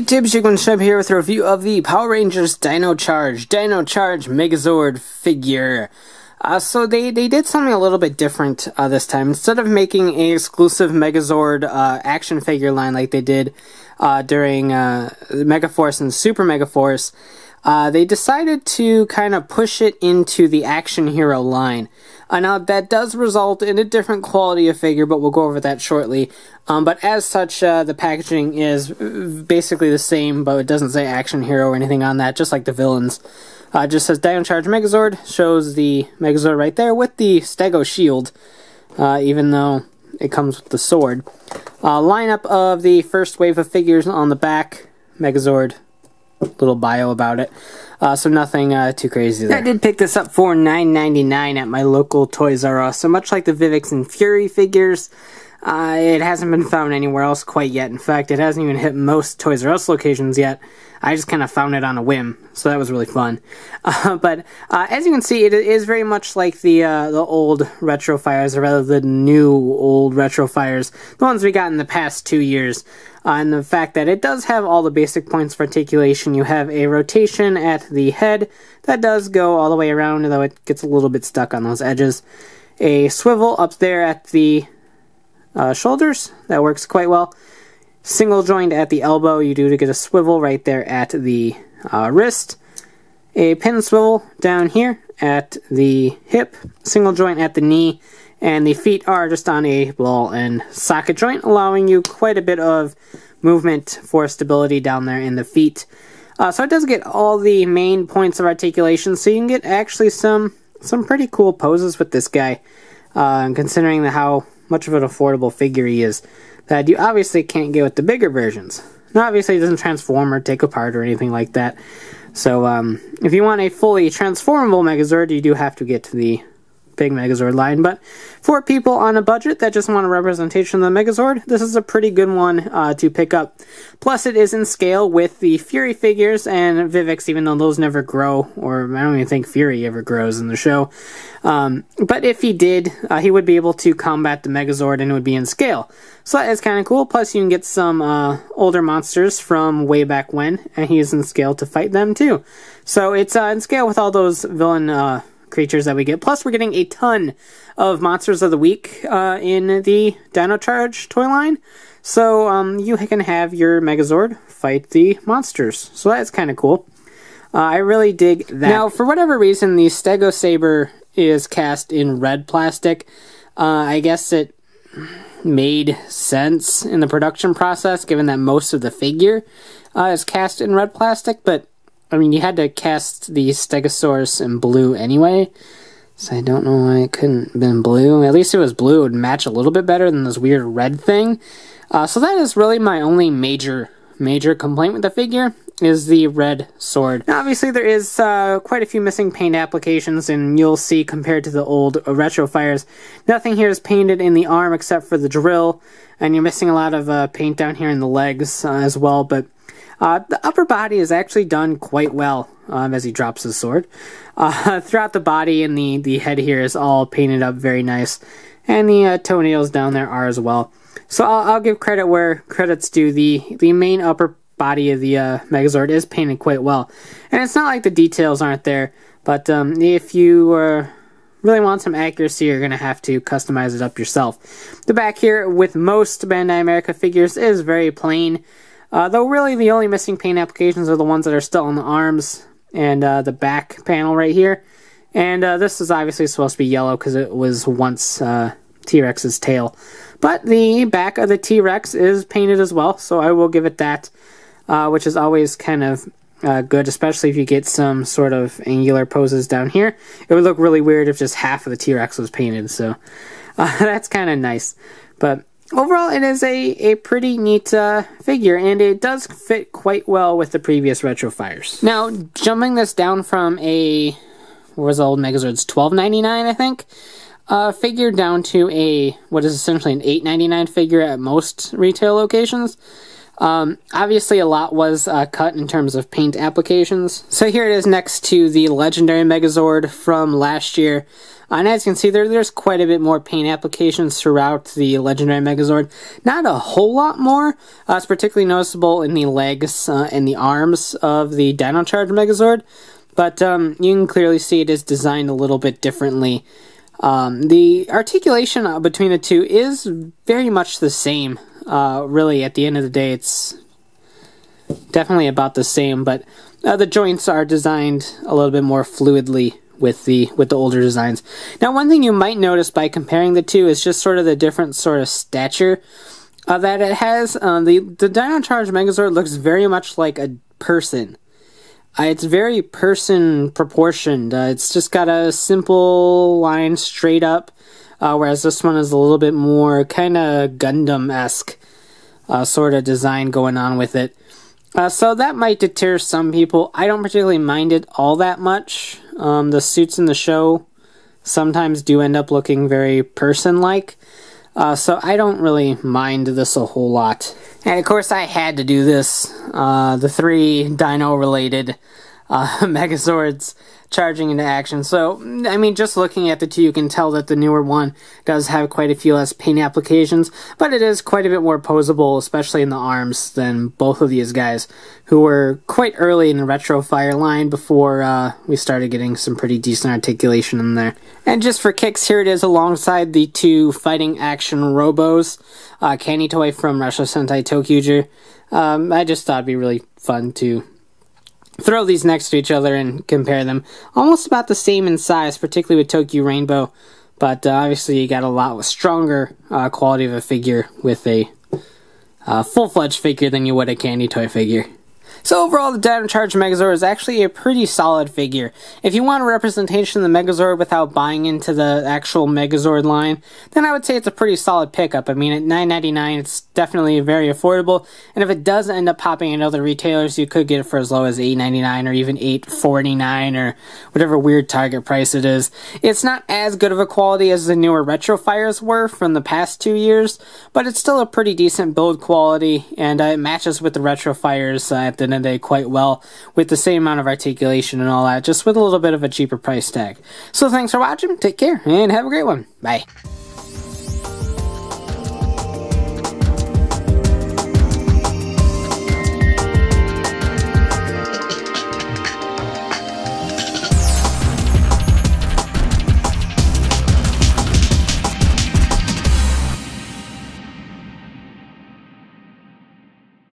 YouTube, Shub here with a review of the Power Rangers Dino Charge Megazord figure. So they did something a little bit different this time. Instead of making an exclusive Megazord action figure line like they did during Megaforce and Super Megaforce, they decided to kind of push it into the Action Hero line. Now, that does result in a different quality of figure, but we'll go over that shortly. But as such, the packaging is basically the same, but it doesn't say Action Hero or anything on that, just like the villains. It just says Dino Charge Megazord, shows the Megazord right there with the Stego shield, even though it comes with the sword. Lineup of the first wave of figures on the back, Megazord, little bio about it. So nothing too crazy there. I did pick this up for $9.99 at my local Toys R Us. So much like the Vivix and Fury figures, it hasn't been found anywhere else quite yet. In fact, it hasn't even hit most Toys R Us locations yet. I just kind of found it on a whim, so that was really fun. But as you can see, it is very much like the old Retrofires, or rather the new old Retrofires, the ones we got in the past 2 years. And the fact that it does have all the basic points for articulation. You have a rotation at the head that does go all the way around, though it gets a little bit stuck on those edges. A swivel up there at the shoulders, that works quite well. Single joint at the elbow, you do to get a swivel right there at the wrist. A pin swivel down here at the hip, single joint at the knee, and the feet are just on a ball and socket joint, allowing you quite a bit of movement for stability down there in the feet. So it does get all the main points of articulation, so you can get actually some pretty cool poses with this guy, considering how much of an affordable figure he is, that you obviously can't get with the bigger versions. Now, obviously, it doesn't transform or take apart or anything like that. So, if you want a fully transformable Megazord, you do have to get to the big Megazord line. But for people on a budget that just want a representation of the Megazord, this is a pretty good one to pick up. Plus, it is in scale with the Fury figures and Vivix, even though those never grow, or I don't even think Fury ever grows in the show. But if he did, he would be able to combat the Megazord and it would be in scale. So that is kind of cool. Plus, you can get some older monsters from way back when, and he is in scale to fight them too. So it's in scale with all those villain creatures that we get. Plus, we're getting a ton of Monsters of the Week in the Dino Charge toy line. So you can have your Megazord fight the monsters. So that's kind of cool. I really dig that. Now, for whatever reason, the Stego Saber is cast in red plastic. I guess it made sense in the production process, given that most of the figure is cast in red plastic, but I mean, you had to cast the Stegosaurus in blue anyway, so I don't know why it couldn't have been blue. At least it was blue, it would match a little bit better than this weird red thing. So that is really my only major complaint with the figure, is the red sword. Now, obviously, there is quite a few missing paint applications, and you'll see compared to the old Retrofires, nothing here is painted in the arm except for the drill, and you're missing a lot of paint down here in the legs as well, but the upper body is actually done quite well as he drops his sword. Throughout the body and the head here is all painted up very nice, and the toenails down there are as well. So I'll give credit where credit's due. The main upper body of the Megazord is painted quite well, and it's not like the details aren't there, but if you really want some accuracy, you're going to have to customize it up yourself. The back here, with most Bandai America figures, is very plain. Though really the only missing paint applications are the ones that are still on the arms and the back panel right here. And this is obviously supposed to be yellow because it was once T-Rex's tail. But the back of the T-Rex is painted as well, so I will give it that, which is always kind of good, especially if you get some sort of angular poses down here. It would look really weird if just half of the T-Rex was painted, so that's kind of nice. But overall, it is a pretty neat figure, and it does fit quite well with the previous Retrofires. Now, jumping this down from what was the old Megazord's $12.99, I think, figure down to what is essentially an $8.99 figure at most retail locations. Obviously, a lot was cut in terms of paint applications. So here it is next to the legendary Megazord from last year. And as you can see, there's quite a bit more paint applications throughout the legendary Megazord. Not a whole lot more. It's particularly noticeable in the legs and the arms of the Dino Charge Megazord. But you can clearly see it is designed a little bit differently. The articulation between the two is very much the same. Really, at the end of the day, it's definitely about the same, but the joints are designed a little bit more fluidly with the older designs. Now, one thing you might notice by comparing the two is just sort of the different sort of stature that it has. The Dino Charge Megazord looks very much like a person. It's very person proportioned. It's just got a simple line straight up, whereas this one is a little bit more kind of Gundam-esque sort of design going on with it. So that might deter some people. I don't particularly mind it all that much. The suits in the show sometimes do end up looking very person-like. So I don't really mind this a whole lot. And of course I had to do this. The 3 dino-related Megazords charging into action. So, I mean, just looking at the two, you can tell that the newer one does have quite a few less paint applications, but it is quite a bit more posable, especially in the arms, than both of these guys, who were quite early in the Retrofire line before we started getting some pretty decent articulation in there. And just for kicks, here it is alongside the 2 fighting action robos, candy toy from Russia Sentai Tokyuger. I just thought it'd be really fun to throw these next to each other and compare them. Almost about the same in size, particularly with Tokyo Rainbow, but obviously you got a lot stronger quality of a figure with a full-fledged figure than you would a candy toy figure. So overall, the Dino Charge Megazord is actually a pretty solid figure. If you want a representation of the Megazord without buying into the actual Megazord line, then I would say it's a pretty solid pickup. I mean, at $9.99, it's definitely very affordable, and if it does end up popping in other retailers, you could get it for as low as $8.99 or even $8.49 or whatever weird target price it is. It's not as good of a quality as the newer Retrofires were from the past 2 years, but it's still a pretty decent build quality, and it matches with the Retrofires at the end of the day quite well, with the same amount of articulation and all that, just with a little bit of a cheaper price tag. So thanks for watching, take care, and have a great one. Bye.